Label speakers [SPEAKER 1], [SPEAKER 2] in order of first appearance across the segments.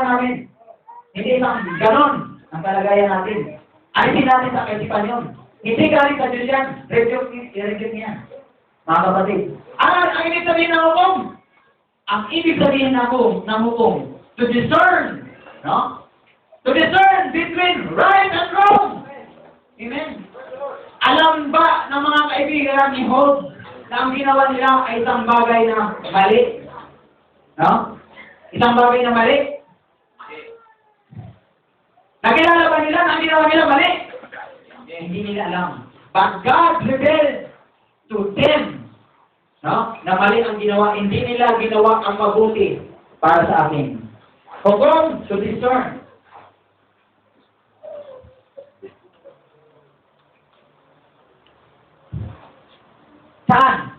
[SPEAKER 1] namin. Hindi isang ganon ang kalagayan natin. Alisin natin sa kaisipan yun. Hindi galing sa Diyos yan. Rebuke niya. Mga kapatid. Ang ibig sabihin ng hukom? Ang ibig sabihin ng hukom, to discern, no? To discern between right and wrong. Amen. Alam ba ng mga kaibigan ni Job na ang ginawa nila ay isang bagay na mali? No? Isang bagay na mali? Nakilala ba nila na ang ginawa nila mali? Hindi nila alam. But God revealed to them, no? Na mali ang ginawa. Hindi nila ginawa ang mabuti para sa amin. Hukom to discern. Saan?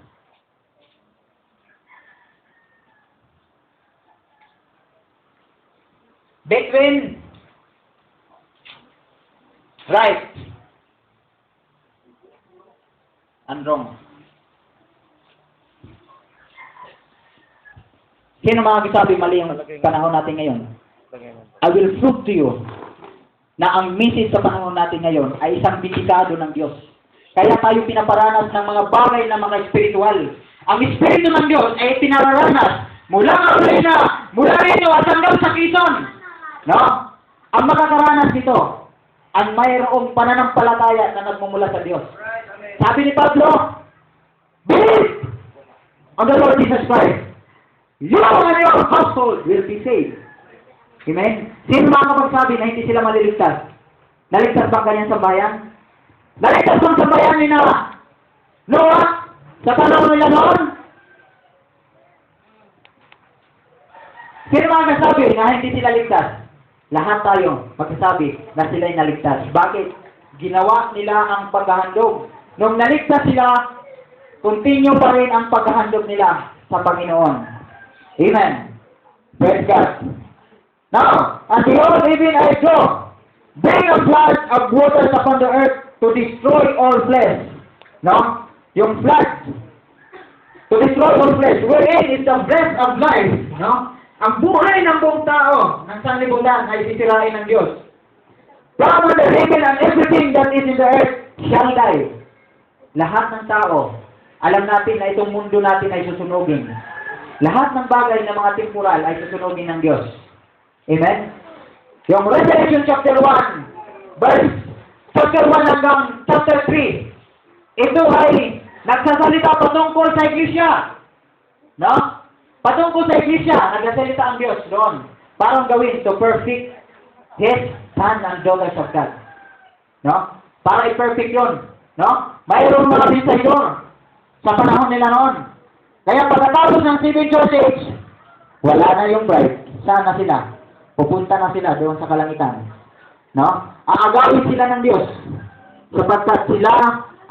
[SPEAKER 1] Between right and wrong. Sino makakasabi mali ang panahon natin ngayon? I will prove to you na ang message sa panahon natin ngayon ay isang bindikado ng Diyos. Kaya tayo pinaparanas ng mga bagay na mga espiritual. Ang espiritu ng Diyos ay pinararanas mula Carolina, mula rito at hanggang sa Quezon. No? Ang makakaranas nito, ang mayroong pananampalataya na nagmumula sa Diyos. Sabi ni Pablo, believe on the Lord Jesus Christ. You and your household will be saved. Amen? Sino makakapagsabi na hindi sila maliligtas? Naligtas ba ang kanyang sambayan? Naligtas ang sambayan ni Noah sa panahon nila noon? Sino makakasabi na hindi sila ligtas? Lahat tayo magsasabi na sila'y naligtas. Bakit? Ginawa nila ang paghahandog. Nung naligtas sila, continue pa rin ang paghahandog nila sa Panginoon. Amen. Praise God. Now, and behold, even I saw, bring a flood of waters upon the earth to destroy all flesh. No? Yung flood. To destroy all flesh. Wherein is the breath of life. No? Ang buhay ng buong tao ng sanlibutan ay sisirain ng Diyos. From the heaven and everything that is in the earth shall die. Lahat ng tao, alam natin na itong mundo natin ay susunugin. Lahat ng bagay na mga temporal ay susunugin ng Diyos. Amen? Yung Revelation chapter 1, verse chapter 1 hanggang chapter 3, ito ay nagsasalita patungkol sa iglesia. No? Patungkol sa iglesia, nagsasalita ang Diyos doon. Parang gawin to perfect His son and daughters of God. No? Para i-perfect yun. No? Mayroong mga mensahe sa panahon nila noon. Kaya pagkatapos ng 7 churches, wala na yung bride. Saan na sila? Pupunta na sila doon sa kalangitan. No? Aagawin sila ng Diyos. Sapagkat sila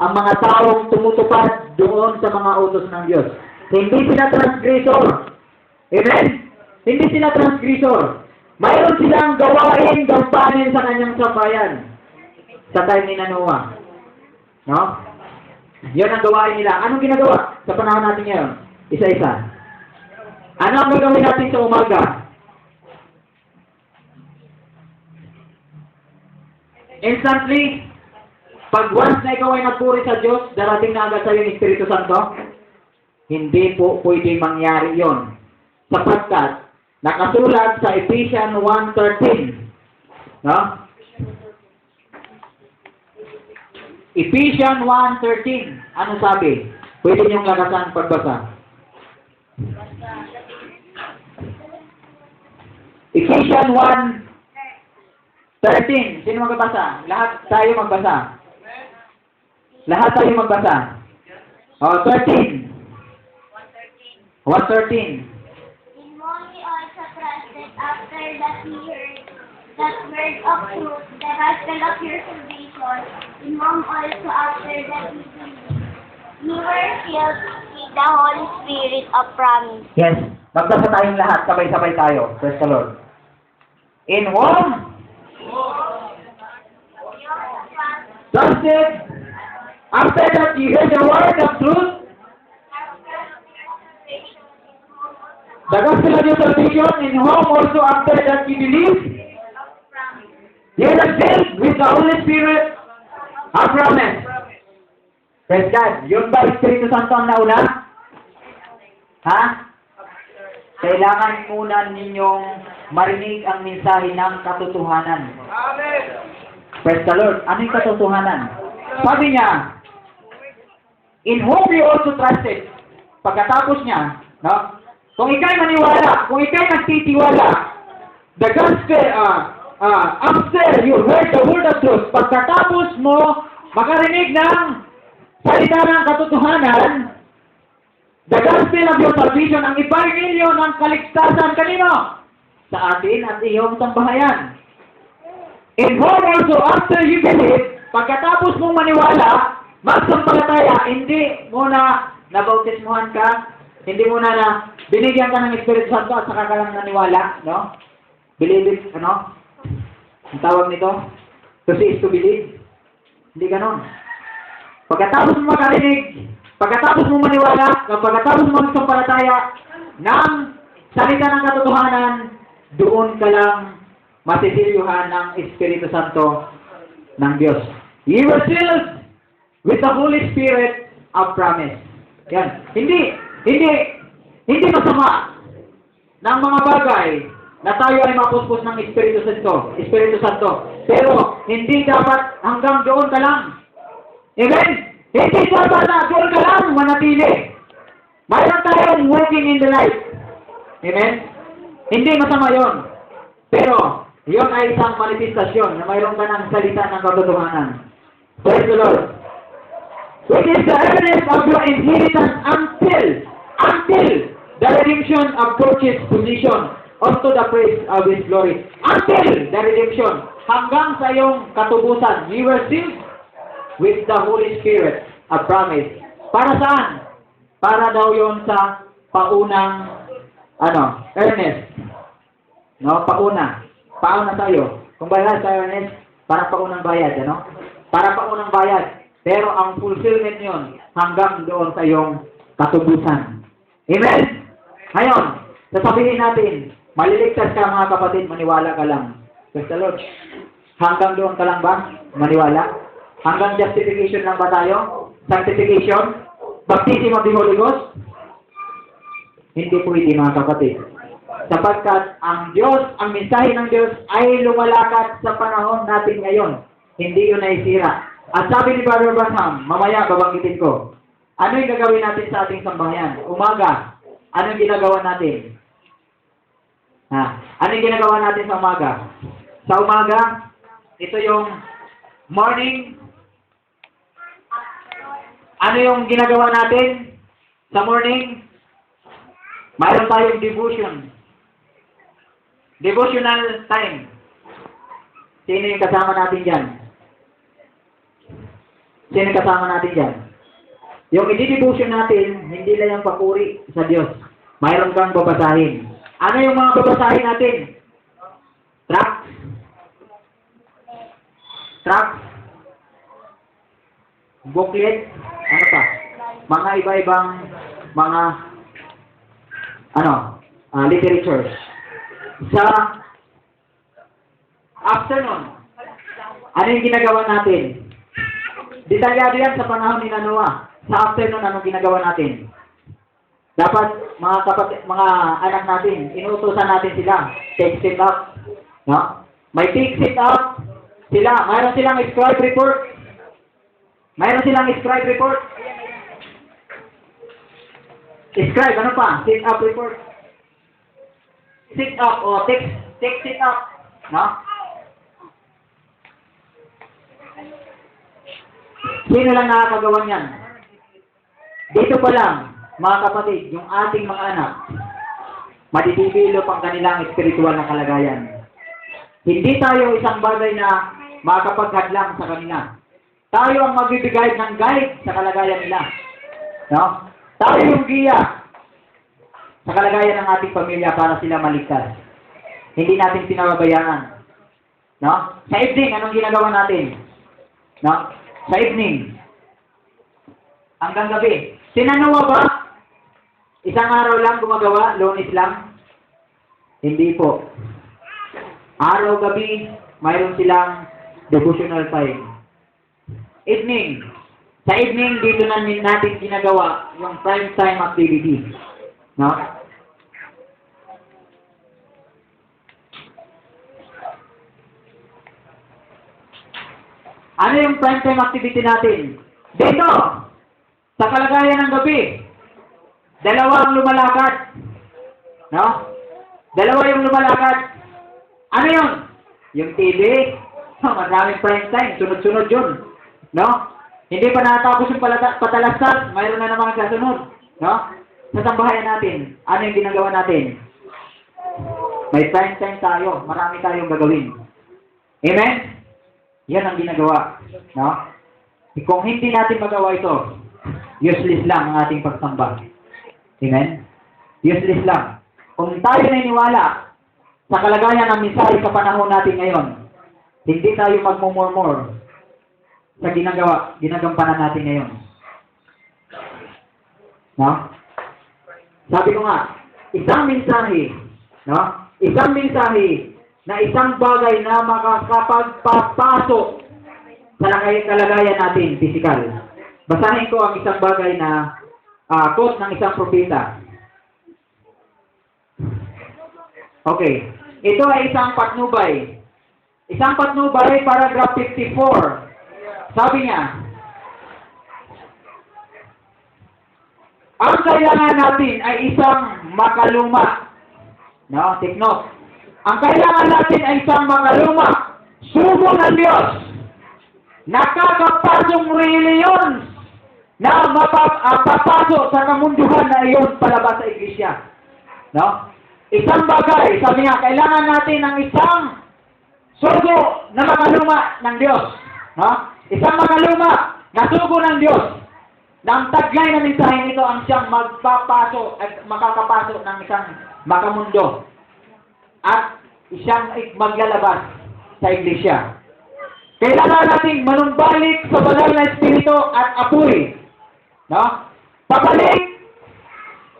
[SPEAKER 1] ang mga taong tumutupad doon sa mga utos ng Diyos. Hindi sila transgressor. Amen? Hindi sila transgressor. Mayroon silang gawain gampanin sa kanyang sambayan. Sa time ni Noah. No? Yan ang gawain nila. Anong ginagawa sa panahon natin ngayon? Isa-isa. Ano ang gagawin natin sa umaga? Instantly, pag once na ikaw ay nagpuri sa Diyos, darating na agad sa iyo ng Espiritu Santo? Hindi po pwede mangyari yon. Sapagkat, nakasulat sa Ephesians 1:13. No? Ephesians 1:13. Ano sabi? Pwede niyong lakasan pagbasa. Ephesians 1:13. Sino magbasa? Lahat tayo magbasa. Lahat tayo magbasa. Oh, 13. 1:13.
[SPEAKER 2] In whom he also trusted after that he heard that word of truth, the gospel of your salvation, in whom also after that he believed, you were filled with the Holy Spirit of promise.
[SPEAKER 1] Yes. Magbasa tayong lahat. Sabay-sabay tayo. Praise the Lord. In whom? Trusted. After that you heard the word of truth. The gospel of your salvation, in whom also after that you believe, you are filled with the Holy Spirit of promise. Praise God. Yun ba Espiritu Santo ang nauna? Ha? Kailangan muna ninyong marinig ang mensahe ng katotohanan. Praise the Lord. Ano yung katotohanan? Sabi niya, in whom you also trusted. Pagkatapos niya, no? Kung ikay maniwala, kung ikay nagtitiwala, the gospel, after you heard the word of truth, pagkatapos mo makarinig ng salita ng katotohanan, the gospel of your salvation, ang ibarnilyo ng kaligtasan kanino? Sa atin at iyong sambahayan. In whom also after you believe, pagkatapos mong maniwala, magsampalataya, hindi mo na nabautismuhan ka, hindi mo na binigyan ka ng Espiritu Santo at saka ka lang naniwala, no? Believe it, ano? Ang tawag nito? To see is to believe. Hindi ganon. Pagkatapos mo makarinig, pagkatapos mo maniwala, pagkatapos mo magsampalataya ng salita ng katotohanan, doon ka lang masisilyuhan ng Espiritu Santo ng Diyos. You were filled with the Holy Spirit of promise. Yan. Hindi masama ng mga bagay na tayo ay mapuspos ng Espiritu Santo. Pero hindi dapat hanggang doon ka lang. Amen? Hindi dapat na doon ka lang manatili. Mayroon tayong working in the life. Amen? Hindi masama yon. Pero, yon ay isang manifestasyon na mayroon ka ng salita ng katotohanan. Praise the Lord. It is the earnest of your inheritance until the redemption of purchased possession unto the praise of His glory. Until the redemption, hanggang sa iyong katubusan, you were sealed with the Holy Spirit of promise. Para saan? Para daw yon sa paunang, earnest. No, pauna. Pauna tayo. Kung bayad sa earnest, para paunang bayad, Para paunang bayad. Pero ang fulfillment yun, hanggang doon sa iyong katubusan. Amen? Ngayon, sasabihin natin, maliligtas ka mga kapatid, maniwala ka lang. Praise the Lord. Hanggang doon ka lang ba? Maniwala? Hanggang justification lang ba tayo? Sanctification? Baptism of the Holy Ghost? Hindi pwede mga kapatid. Sapagkat ang Diyos, ang mensahe ng Diyos ay lumalakad sa panahon natin ngayon. Hindi yun ay sira. At sabi ni Brother Branham, mamaya babanggitin ko, ano yung gagawin natin sa ating sambahayan? Umaga, ano yung ginagawa natin? Ano yung ginagawa natin sa umaga? Sa umaga, ito yung morning. Ano yung ginagawa natin sa morning? Mayroon tayong devotion. Devotional time. Sino yung kasama natin dyan? Sino yung kasama natin dyan? Yung i-devotion natin, hindi lang yung papuri sa Diyos. Mayroon kang babasahin. Ano yung mga babasahin natin? Tracts? Booklet? Ano pa? Mga iba-ibang mga literatures. Sa afternoon, ano yung ginagawa natin? Detalyado yan sa panahon ni Noah. Sa afternoon, anong ginagawa natin? Dapat, mga anak natin, inuutosan natin sila. Take it up. No? May take it up sila. Mayroon silang scribe report. Scribe, ano pa? Sit up report. Sit up o take sit up. No? Sino lang nakakagawa niyan? Dito pa lang, mga kapatid, yung ating mga anak, madidevelop ang kanilang espiritual na kalagayan. Hindi tayo isang bagay na makapaghadlang sa kanila. Tayo ang magbibigay ng guide sa kalagayan nila. No? Tayo yung giya sa kalagayan ng ating pamilya para sila maligtas. Hindi natin pinababayaan. No? Sa evening, anong ginagawa natin? No? Sa evening, hanggang gabi. Sina Noah ba? Isang araw lang gumagawa, Lunes lang? Hindi po. Araw-gabi, mayroon silang devotional time. Evening. Sa evening, dito natin ginagawa yung prime time activity. No? Ano yung prime time activity natin? Dito, sa kalagayan ng gabi, dalawa ang lumalakad. No? Dalawa yung lumalakad. Ano yun? Yung TV. Maraming prime time. Sunod-sunod yun. No? Hindi pa natapos yung patalastas. Mayroon na namang kasunod. No? Sa sambahayan natin, ano yung ginagawa natin? May prime time tayo. Marami tayong gagawin. Amen? Yan ang ginagawa. No? Kung hindi natin magawa ito, useless lang ang ating pagsamba. Amen? Useless lang. Kung tayo naniniwala sa kalagayan ng mensahe sa panahon natin ngayon, hindi tayo magmumurmur sa ginagampanan natin ngayon. No? Sabi ko nga, isang mensahe, no? Isang mensahe na isang bagay na makakapagpapasok sa kalagayan natin, physical. Basahin ko ang isang bagay na quote ng isang propeta. Okay. Ito ay isang patnubay. Isang patnubay, paragraph 54. Sabi niya, ang kailangan natin ay isang makaluma. No, take note. Ang kailangan natin ay isang makaluma. Sugo ng Diyos. Nakakapasong reliyon na papasok sa kamunduhan na iyon palabas sa iglesia. No? Isang bagay, sabi nga, kailangan natin ng isang sugo na makaluma ng Diyos. No? Isang makaluma na sugo ng Diyos. Na ang taglay na mensahe nito ang siyang magpapasok at makakapasok ng isang makamundo. At siyang maglalabas sa iglesia. Kailangan natin manumbalik sa banal na espiritu at apoy. No? Pabalik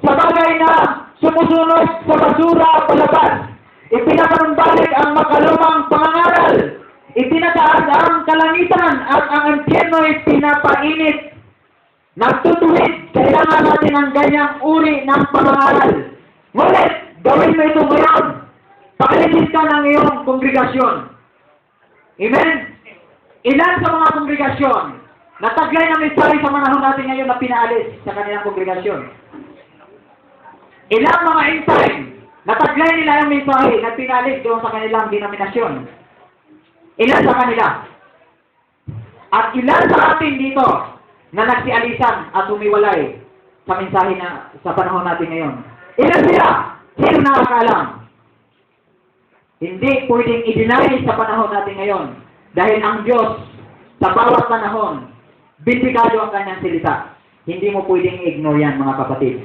[SPEAKER 1] sa bagay na sumusunod sa basura palabas. Ipinapanumbalik ang makalumang pangangaral. Itinataas ang kalangitan at ang impyerno ay pinapainit. Nagtutuwid, kailangan natin ang ganyang uri ng pangangaral. Ngunit, gawin mo ito ngayon. Pakalitis ka ng iyong kongregasyon. Amen? Ilan sa mga kongregasyon na taglay ng mensahe sa panahon natin ngayon na pinaalis sa kanilang kongregasyon? Ilang mga end-time na taglay nila yung mensahe na pinaalis doon sa kanilang denominasyon? Ilan sa kanila? At ilan sa atin dito na nagsialisan at umiwalay sa mensahe na sa panahon natin ngayon? Ilan sila? Sino nakakaalam? Hindi pwedeng i-deny sa panahon natin ngayon. Dahil ang Diyos, sa bawat panahon, bibigado ang kanyang salita. Hindi mo pwedeng i-ignore yan, mga kapatid.